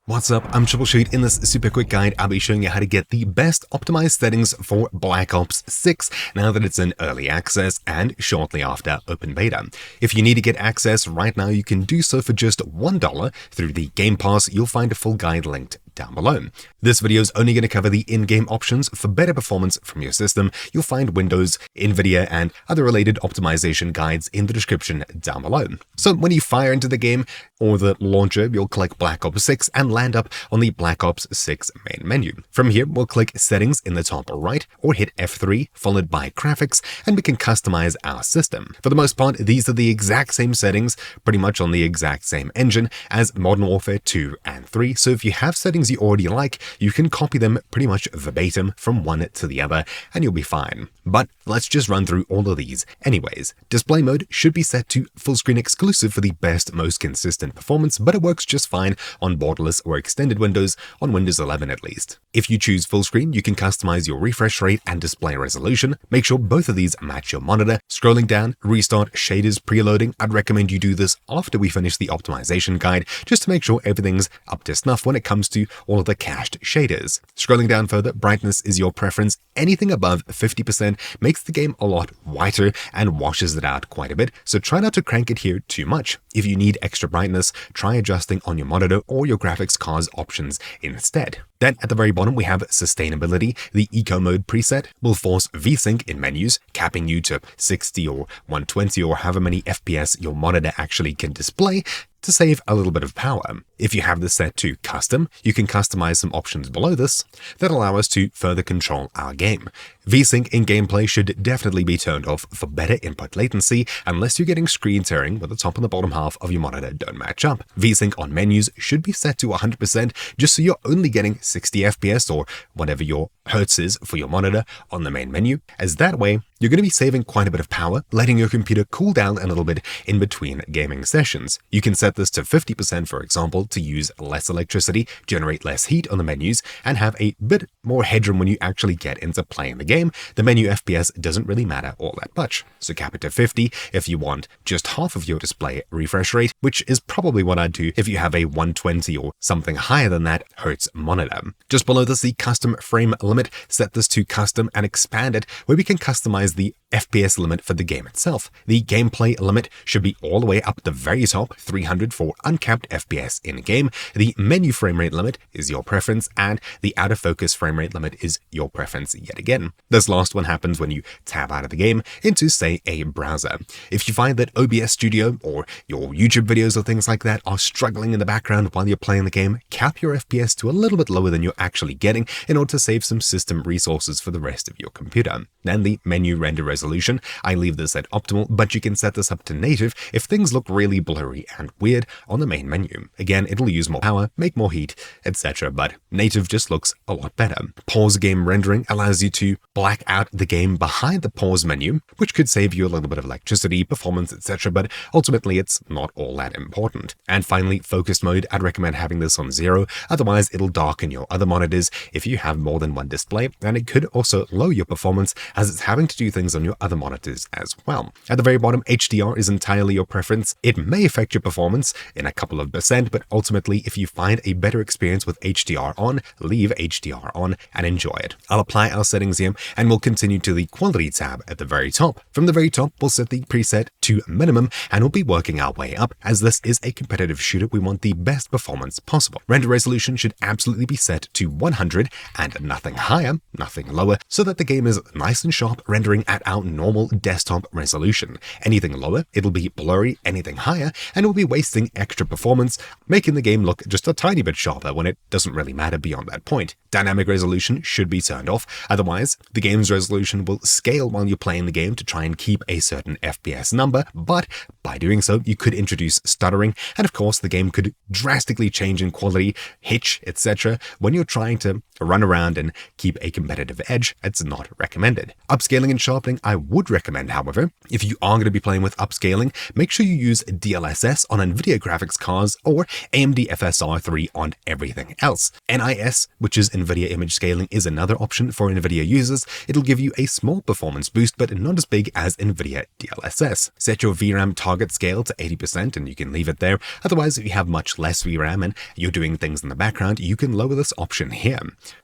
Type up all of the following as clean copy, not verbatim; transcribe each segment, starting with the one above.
What's up, I'm Troubleshoot. In this super quick guide, I'll be showing you how to get the best optimized settings for Black Ops 6 now that it's in early access and shortly after open beta. If you need to get access right now, you can do so for just $1 through the Game Pass. You'll find a full guide linked down below. This video is only going to cover the in-game options for better performance from your system. You'll find Windows, NVIDIA, and other related optimization guides in the description down below. So when you fire into the game or the launcher, you'll click Black Ops 6 and land up on the Black Ops 6 main menu. From here, we'll click Settings in the top right or hit F3 followed by Graphics, and we can customize our system. For the most part, these are the exact same settings, pretty much on the exact same engine as Modern Warfare 2 and 3. So if you have settings you already like, you can copy them pretty much verbatim from one to the other and you'll be fine. But let's just run through all of these anyways. Display mode should be set to full screen exclusive for the best, most consistent performance, but it works just fine on borderless or extended Windows, on Windows 11 at least. If you choose full screen, you can customize your refresh rate and display resolution. Make sure both of these match your monitor. Scrolling down, restart shaders preloading. I'd recommend you do this after we finish the optimization guide, just to make sure everything's up to snuff when it comes to all of the cached shaders. Scrolling down further, brightness is your preference. Anything above 50% makes the game a lot whiter and washes it out quite a bit, so try not to crank it here too much. If you need extra brightness, try adjusting on your monitor or your graphics card's options instead. Then at the very bottom, we have sustainability. The eco mode preset will force VSync in menus, capping you to 60 or 120 or however many FPS your monitor actually can display, to save a little bit of power. If you have this set to custom, you can customize some options below this that allow us to further control our game. VSync in gameplay should definitely be turned off for better input latency unless you're getting screen tearing where the top and the bottom half of your monitor don't match up. VSync on menus should be set to 100% just so you're only getting 60 FPS or whatever your hertz is for your monitor on the main menu, as that way you're going to be saving quite a bit of power, letting your computer cool down a little bit in between gaming sessions. You can set this to 50%, for example, to use less electricity, generate less heat on the menus, and have a bit more headroom when you actually get into playing the game. The menu FPS doesn't really matter all that much. So cap it to 50 if you want just half of your display refresh rate, which is probably what I'd do if you have a 120 or something higher than that hertz monitor. Just below this, the custom frame limit. Set this to custom and expand it where we can customize the FPS limit for the game itself. The gameplay limit should be all the way up the very top, 300 for uncapped FPS in-game. The menu frame rate limit is your preference, and the out of focus frame rate limit is your preference yet again. This last one happens when you tab out of the game into, say, a browser. If you find that OBS Studio or your YouTube videos or things like that are struggling in the background while you're playing the game, cap your FPS to a little bit lower than you're actually getting in order to save some system resources for the rest of your computer. Then the menu render resolution, I leave this at optimal, but you can set this up to native if things look really blurry and weird on the main menu. Again, it'll use more power, make more heat, etc., but native just looks a lot better. Pause game rendering allows you to black out the game behind the pause menu, which could save you a little bit of electricity, performance, etc., but ultimately it's not all that important. And finally, focus mode, I'd recommend having this on 0, otherwise it'll darken your other monitors if you have more than one display, and it could also lower your performance as it's having to do things on your other monitors as well. At the very bottom, HDR is entirely your preference. It may affect your performance in a couple of percent, but ultimately, if you find a better experience with HDR on, leave HDR on and enjoy it. I'll apply our settings here, and we'll continue to the quality tab at the very top. From the very top, we'll set the preset to minimum, and we'll be working our way up. As this is a competitive shooter, we want the best performance possible. Render resolution should absolutely be set to 100 and nothing higher, nothing lower, so that the game is nice and sharp, rendering at our normal desktop resolution. Anything lower, it'll be blurry. Anything higher, and we'll be wasting extra performance, making the game look just a tiny bit sharper when it doesn't really matter beyond that point. Dynamic resolution should be turned off, otherwise the game's resolution will scale while you're playing the game to try and keep a certain FPS number, but by doing so, you could introduce stuttering, and of course the game could drastically change in quality, hitch, etc. when you're trying to run around and keep a competitive edge. It's not recommended. Upscaling and sharpening, I would recommend, however, if you are going to be playing with upscaling, make sure you use DLSS on NVIDIA graphics cards or AMD FSR3 on everything else. NIS, which is NVIDIA image scaling, is another option for NVIDIA users. It'll give you a small performance boost, but not as big as NVIDIA DLSS. Set your VRAM target scale to 80% and you can leave it there. Otherwise, if you have much less VRAM and you're doing things in the background, you can lower this option here.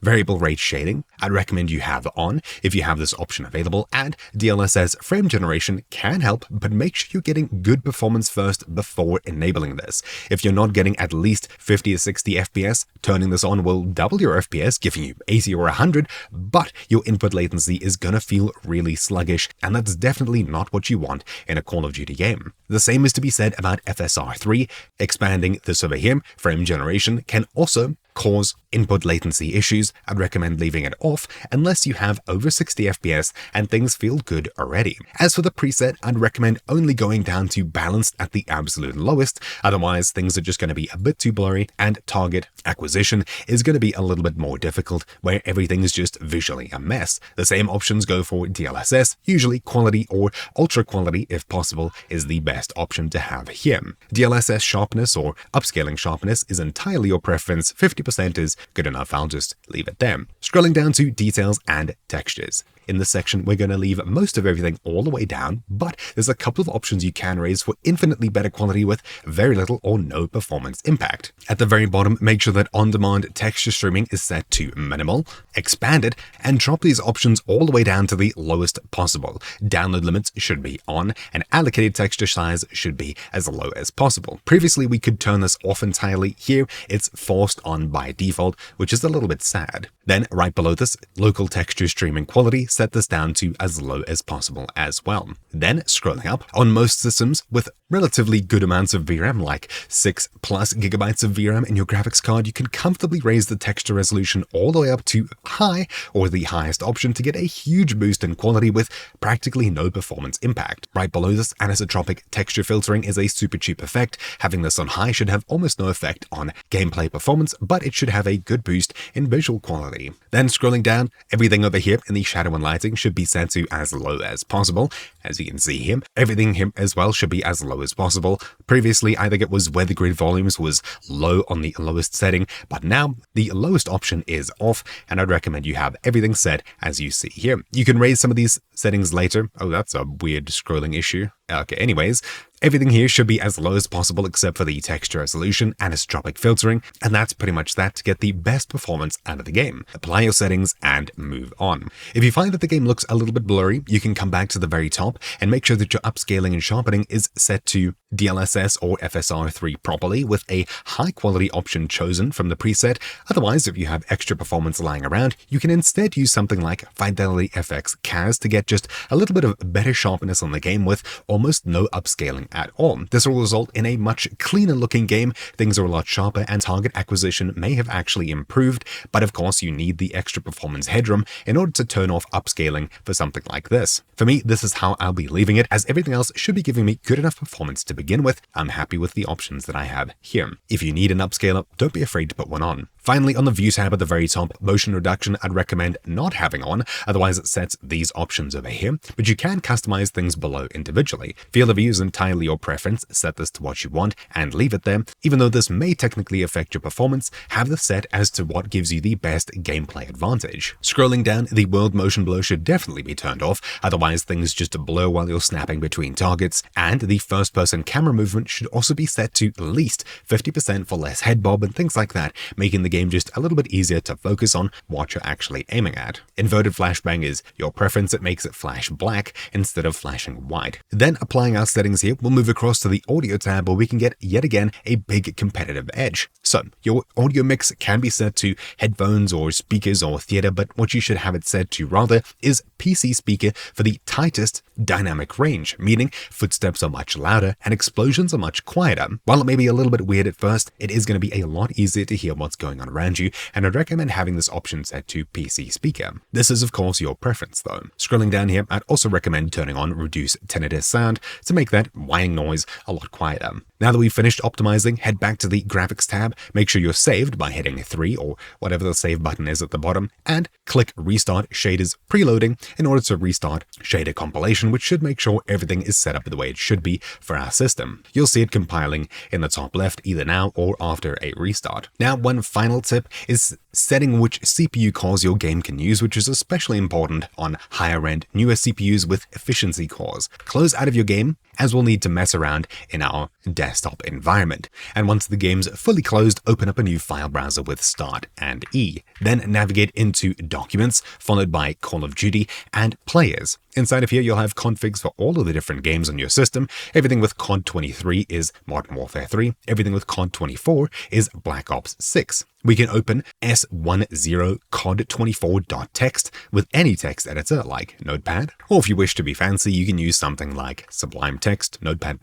Variable rate shading, I'd recommend you have on if you have this option available, and DLSS frame generation can help, but make sure you're getting good performance first before enabling this. If you're not getting at least 50 to 60 FPS, turning this on will double your FPS, giving you 80 or 100, but your input latency is gonna feel really sluggish, and that's definitely not what you want in a Call of Duty game. The same is to be said about FSR3. Expanding this over here, frame generation, can also cause input latency issues. I'd recommend leaving it off unless you have over 60 FPS and things feel good already. As for the preset, I'd recommend only going down to balanced at the absolute lowest, otherwise things are just going to be a bit too blurry and target acquisition is going to be a little bit more difficult where everything is just visually a mess. The same options go for DLSS, usually quality or ultra quality if possible is the best option to have here. DLSS sharpness or upscaling sharpness is entirely your preference. 50% is good enough, I'll just leave it there. Scrolling down to details and textures. In this section, we're going to leave most of everything all the way down, but there's a couple of options you can raise for infinitely better quality with very little or no performance impact. At the very bottom, make sure that on-demand texture streaming is set to minimal, expanded, and drop these options all the way down to the lowest possible. Download limits should be on, and allocated texture size should be as low as possible. Previously, we could turn this off entirely. Here, it's forced on by default, which is a little bit sad. Then, right below this, local texture streaming quality, set this down to as low as possible as well. Then, scrolling up, on most systems with relatively good amounts of VRAM, like 6+ gigabytes of VRAM in your graphics card, you can comfortably raise the texture resolution all the way up to high, or the highest option, to get a huge boost in quality with practically no performance impact. Right below this, anisotropic texture filtering is a super cheap effect. Having this on high should have almost no effect on gameplay performance, but it should have a good boost in visual quality. Then scrolling down, everything over here in the shadow and lighting should be set to as low as possible. As you can see here, everything here as well should be as low as possible. Previously, I think it was where the grid volumes was low on the lowest setting, but now the lowest option is off, and I'd recommend you have everything set as you see here. You can raise some of these settings later. Oh, that's a weird scrolling issue. Okay, anyways, everything here should be as low as possible except for the texture resolution and anisotropic filtering, and that's pretty much that to get the best performance out of the game. Apply your settings and move on. If you find that the game looks a little bit blurry, you can come back to the very top and make sure that your upscaling and sharpening is set to DLSS or FSR3 properly with a high quality option chosen from the preset. Otherwise, if you have extra performance lying around, you can instead use something like Fidelity FX CAS to get just a little bit of better sharpness on the game with almost no upscaling at all. This will result in a much cleaner looking game. Things are a lot sharper and target acquisition may have actually improved, but of course you need the extra performance headroom in order to turn off upscaling for something like this. For me, this is how I'll be leaving it, as everything else should be giving me good enough performance to begin with. I'm happy with the options that I have here. If you need an upscaler, don't be afraid to put one on. Finally, on the View tab at the very top, motion reduction I'd recommend not having on, otherwise it sets these options over here, but you can customize things below individually. Field of view is entirely your preference, set this to what you want and leave it there. Even though this may technically affect your performance, have this set as to what gives you the best gameplay advantage. Scrolling down, the world motion blur should definitely be turned off, otherwise things just blur while you're snapping between targets, and the first-person camera movement should also be set to at least 50% for less head bob and things like that, making the game just a little bit easier to focus on what you're actually aiming at. Inverted flashbang is your preference. It makes it flash black instead of flashing white. Then applying our settings here, we'll move across to the audio tab where we can get yet again a big competitive edge. So your audio mix can be set to headphones or speakers or theater, but what you should have it set to rather is PC speaker for the tightest dynamic range, meaning footsteps are much louder and explosions are much quieter. While it may be a little bit weird at first, it is going to be a lot easier to hear what's going on around you, and I'd recommend having this option set to PC speaker. This is of course your preference though. Scrolling down here, I'd also recommend turning on reduce tinnitus sound. background to make that whining noise a lot quieter. Now that we've finished optimizing, head back to the Graphics tab, make sure you're saved by hitting 3 or whatever the save button is at the bottom, and click Restart Shaders Preloading in order to restart shader compilation, which should make sure everything is set up the way it should be for our system. You'll see it compiling in the top left either now or after a restart. Now, one final tip is setting which CPU cores your game can use, which is especially important on higher-end, newer CPUs with efficiency cores. Close out of your game, as we'll need to mess around in our desktop environment. And once the game's fully closed, open up a new file browser with Start and E. Then navigate into Documents, followed by Call of Duty and Players. Inside of here, you'll have configs for all of the different games on your system. Everything with COD 23 is Modern Warfare 3. Everything with COD 24 is Black Ops 6. We can open s10cod24.txt with any text editor like Notepad, or if you wish to be fancy, you can use something like Sublime Text, Notepad++,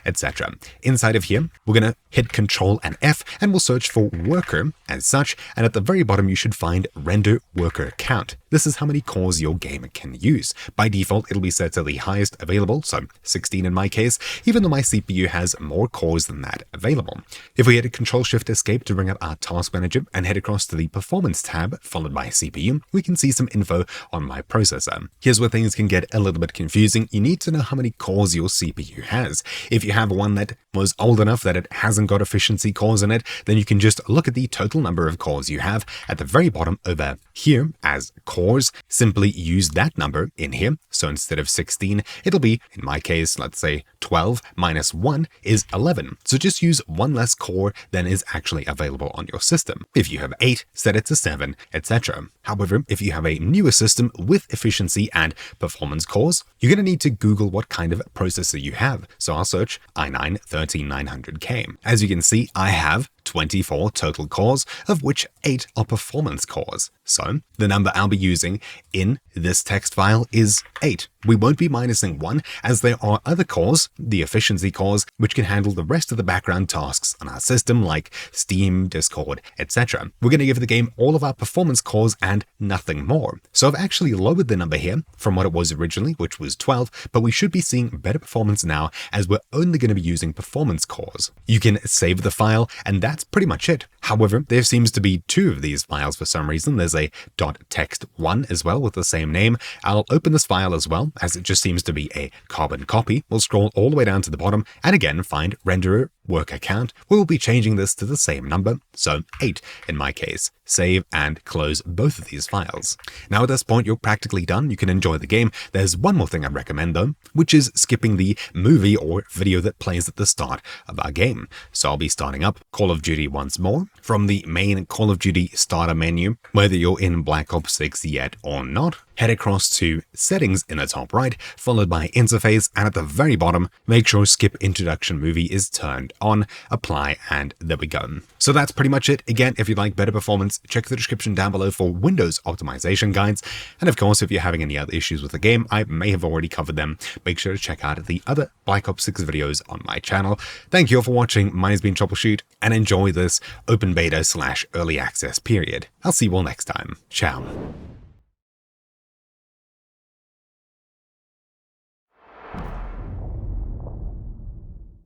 etc. Inside of here, we're going to hit Control and F, and we'll search for worker as such, and at the very bottom you should find render worker count. This is how many cores your game can use. By default, it'll be set to the highest available, so 16 in my case, even though my CPU has more cores than that available. If we hit Control-Shift-Escape to bring up our Task Manager and head across to the Performance tab, followed by CPU, we can see some info on my processor. Here's where things can get a little bit confusing. You need to know how many cores your CPU has. If you have one that was old enough that it hasn't got efficiency cores in it, then you can just look at the total number of cores you have at the very bottom over here as cores. Simply use that number in here. So instead of 16, it'll be, in my case, let's say 12 minus 1 is 11. So just use one less core than is actually available on your system. If you have 8, set it to 7, etc. However, if you have a newer system with efficiency and performance cores, you're going to need to Google what kind of processor you have. So I'll search i9-13900K. As you can see, I have 24 total cores, of which 8 are performance cores. So the number I'll be using in this text file is 8. We won't be minusing 1, as there are other cores, the efficiency cores, which can handle the rest of the background tasks on our system like Steam, Discord, etc. We're going to give the game all of our performance cores and nothing more. So I've actually lowered the number here from what it was originally, which was 12, but we should be seeing better performance now as we're only going to be using performance cores. You can save the file, and that's pretty much it. However, there seems to be 2 of these files for some reason. There's a .text1 as well with the same name. I'll open this file as well, as it just seems to be a carbon copy. We'll scroll all the way down to the bottom and again find renderer worker count. We'll be changing this to the same number, so 8 in my case. Save and close both of these files. Now at this point, you're practically done. You can enjoy the game. There's one more thing I recommend though, which is skipping the movie or video that plays at the start of our game. So I'll be starting up Call of Duty once more from the main Call of Duty starter menu. Whether you're in Black Ops 6 yet or not, head across to Settings in the top right, followed by Interface, and at the very bottom, make sure Skip Introduction Movie is turned on, apply, and there we go. So that's pretty much it. Again, if you'd like better performance, check the description down below for Windows optimization guides. And of course, if you're having any other issues with the game, I may have already covered them. Make sure to check out the other Black Ops 6 videos on my channel. Thank you all for watching. My name's been Troubleshoot, and enjoy this open beta / early access period. I'll see you all next time. Ciao.